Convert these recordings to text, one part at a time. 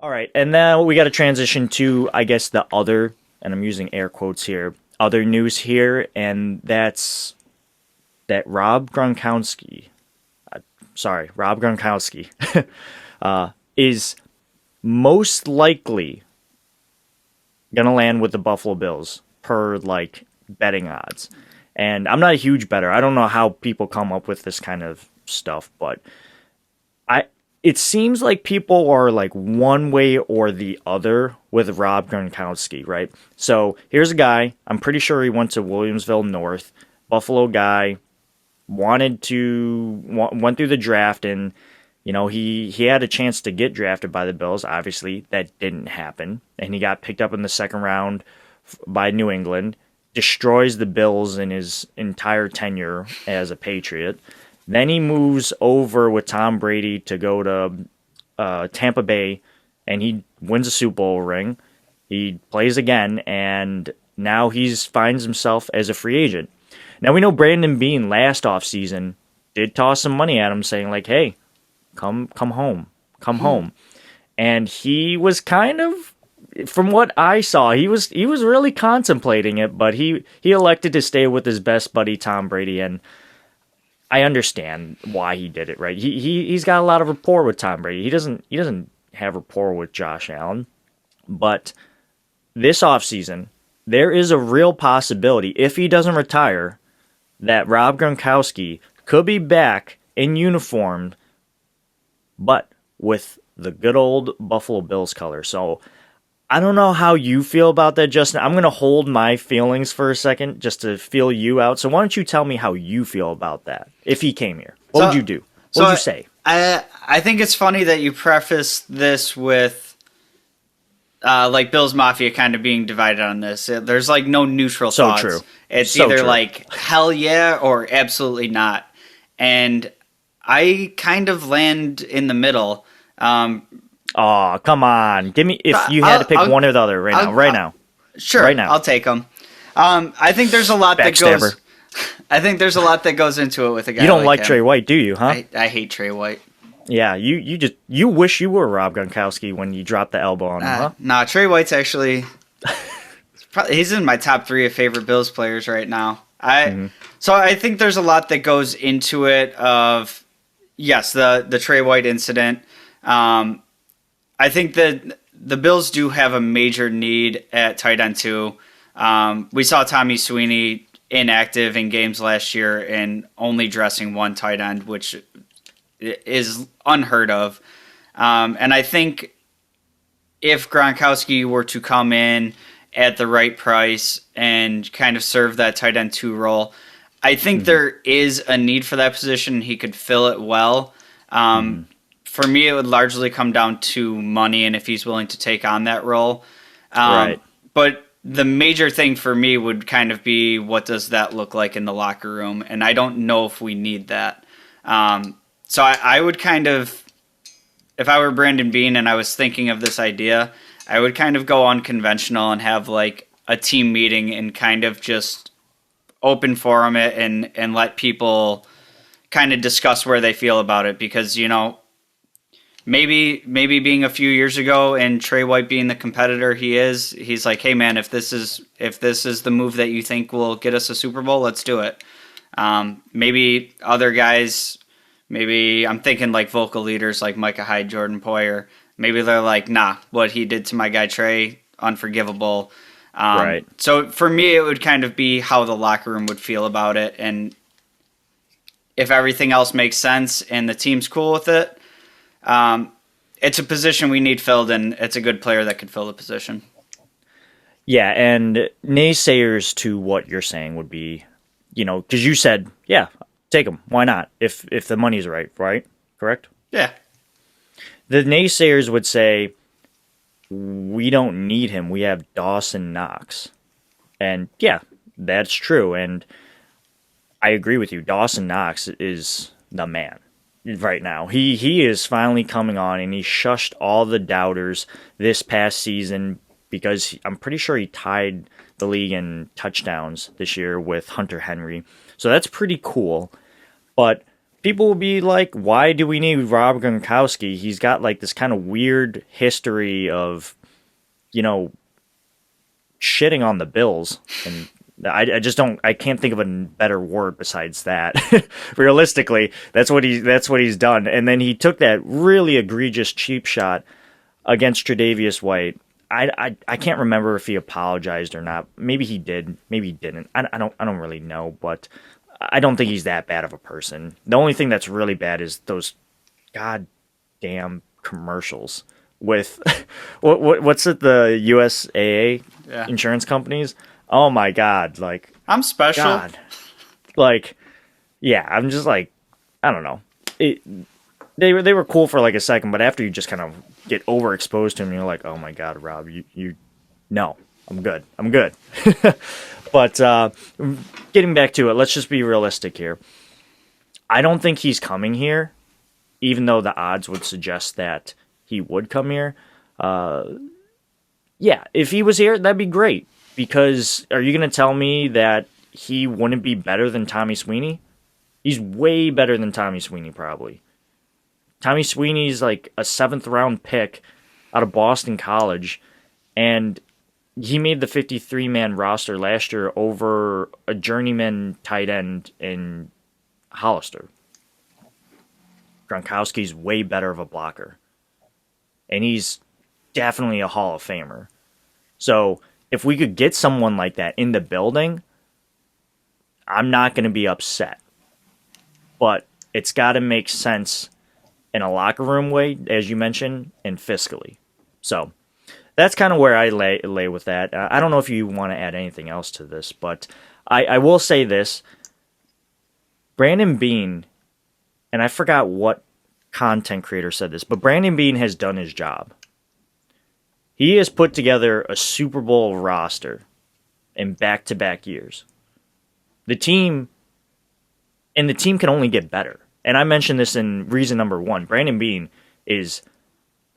All right, and now we got to transition to, I guess, the other, and I'm using air quotes here, other news here, and that's that Rob Gronkowski, is most likely gonna land with the Buffalo Bills per like betting odds. And I'm not a huge bettor. I don't know how people come up with this kind of stuff, but I it seems like people are like one way or the other with Rob Gronkowski, right? So here's a guy. I'm pretty sure he went to Williamsville North, Buffalo guy. Went through the draft, and he had a chance to get drafted by the Bills. Obviously, that didn't happen, and he got picked up in the second round by New England. Destroys the Bills in his entire tenure as a Patriot. Then he moves over with Tom Brady to go to Tampa Bay, and he wins a Super Bowl ring. He plays again, and now he finds himself as a free agent. Now we know Brandon Beane last offseason did toss some money at him, saying like, "Hey, come home," and he was kind of, from what I saw, he was really contemplating it, but he elected to stay with his best buddy Tom Brady, and I understand why he did it. Right? He's got a lot of rapport with Tom Brady. He doesn't have rapport with Josh Allen, but this offseason there is a real possibility if he doesn't retire that Rob Gronkowski could be back in uniform, but with the good old Buffalo Bills color. So I don't know how you feel about that, Justin. I'm going to hold my feelings for a second just to feel you out. So why don't you tell me how you feel about that? If he came here, what would you do? What would you say? I think it's funny that you preface this with like Bills Mafia kind of being divided on this. There's like no neutral thoughts. True. It's either like hell yeah or absolutely not. And I kind of land in the middle. Oh, come on. Give me, if you had to pick one or the other right now. Sure. Right now. I'll take them. I think there's a lot that goes. I think there's a lot that goes into it with a guy. You don't like him. Trey White, do you, huh? I hate Trey White. Yeah, you wish you were Rob Gronkowski when you dropped the elbow on him, huh? Nah, Trey White's actually he's in my top 3 of favorite Bills players right now. So I think there's a lot that goes into it. Of yes, the Trey White incident. I think that the Bills do have a major need at tight end too. We saw Tommy Sweeney inactive in games last year and only dressing one tight end, which is unheard of. And I think if Gronkowski were to come in at the right price and kind of serve that tight end 2 role, I think there is a need for that position. He could fill it well. For me, it would largely come down to money and if he's willing to take on that role. Right. But the major thing for me would kind of be, what does that look like in the locker room? And I don't know if we need that. So I would kind of, if I were Brandon Beane and I was thinking of this idea, I would kind of go unconventional and have like a team meeting and kind of just open forum it and let people kind of discuss where they feel about it. Because, maybe being a few years ago and Trey White being the competitor he's like, hey man, if this is the move that you think will get us a Super Bowl, let's do it. Maybe other guys, maybe I'm thinking like vocal leaders like Micah Hyde, Jordan Poyer, maybe they're like, nah, what he did to my guy Trey, unforgivable. Right. So for me, it would kind of be how the locker room would feel about it. And if everything else makes sense and the team's cool with it, it's a position we need filled, and it's a good player that could fill the position. Yeah, and naysayers to what you're saying would be, because you said, yeah, take him. Why not? If the money's right? Correct? Yeah. The naysayers would say, we don't need him. We have Dawson Knox. And yeah, that's true. And I agree with you. Dawson Knox is the man right now. He is finally coming on, and he shushed all the doubters this past season because I'm pretty sure he tied the league in touchdowns this year with Hunter Henry. So that's pretty cool. But people will be like, why do we need Rob Gronkowski? He's got like this kind of weird history of, you know, shitting on the Bills. And I just don't, I can't think of a better word besides that. Realistically, that's what he's done. And then he took that really egregious cheap shot against Tre'Davious White. I can't remember if he apologized or not. Maybe he did. Maybe he didn't. I don't really know, but I don't think he's that bad of a person. The only thing that's really bad is those goddamn commercials with what's it, the USAA insurance companies. Oh my god, like I'm special. God. Like, yeah, I'm just like, I don't know. They were cool for like a second, but after you just kind of get overexposed to them, you're like, oh my god, Rob, you no, I'm good. But getting back to it, let's just be realistic here. I don't think he's coming here, even though the odds would suggest that he would come here. Yeah, if he was here, that'd be great. Because are you going to tell me that he wouldn't be better than Tommy Sweeney? He's way better than Tommy Sweeney, probably. Tommy Sweeney's like a 7th round pick out of Boston College, and he made the 53-man roster last year over a journeyman tight end in Hollister. Gronkowski's way better of a blocker. And he's definitely a Hall of Famer. So if we could get someone like that in the building, I'm not going to be upset. But it's got to make sense in a locker room way, as you mentioned, and fiscally. So that's kind of where I lay with that. I don't know if you want to add anything else to this, but I will say this. Brandon Beane, and I forgot what content creator said this, but Brandon Beane has done his job. He has put together a Super Bowl roster in back-to-back years. The team can only get better. And I mentioned this in reason number 1. Brandon Beane is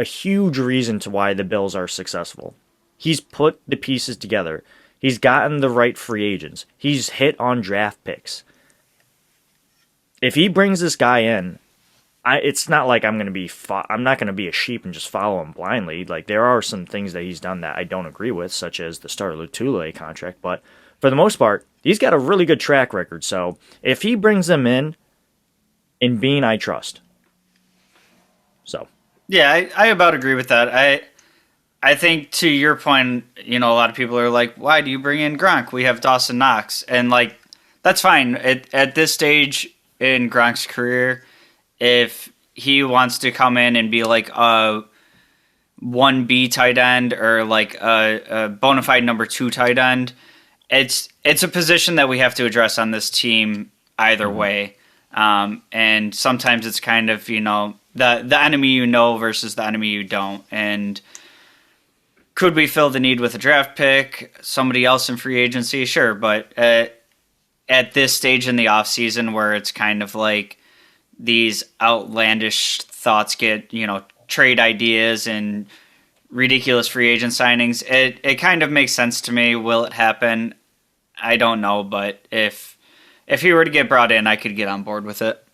a huge reason to why the Bills are successful. He's put the pieces together. He's gotten the right free agents. He's hit on draft picks. If he brings this guy in, it's not like I'm not going to be a sheep and just follow him blindly. Like, there are some things that he's done that I don't agree with, such as the Star Lotulelei contract. But for the most part, he's got a really good track record. So if he brings them in Beane, I trust. So. Yeah, I about agree with that. I think to your point, a lot of people are like, why do you bring in Gronk? We have Dawson Knox. And, like, that's fine. At this stage in Gronk's career, if he wants to come in and be like a 1B tight end or like a bona fide number 2 tight end, it's a position that we have to address on this team either way. And sometimes it's kind of, the enemy versus the enemy you don't. And could we fill the need with a draft pick, somebody else in free agency? Sure, but at this stage in the offseason where it's kind of like these outlandish thoughts get, trade ideas and ridiculous free agent signings, it kind of makes sense to me. Will it happen? I don't know, but if he were to get brought in, I could get on board with it.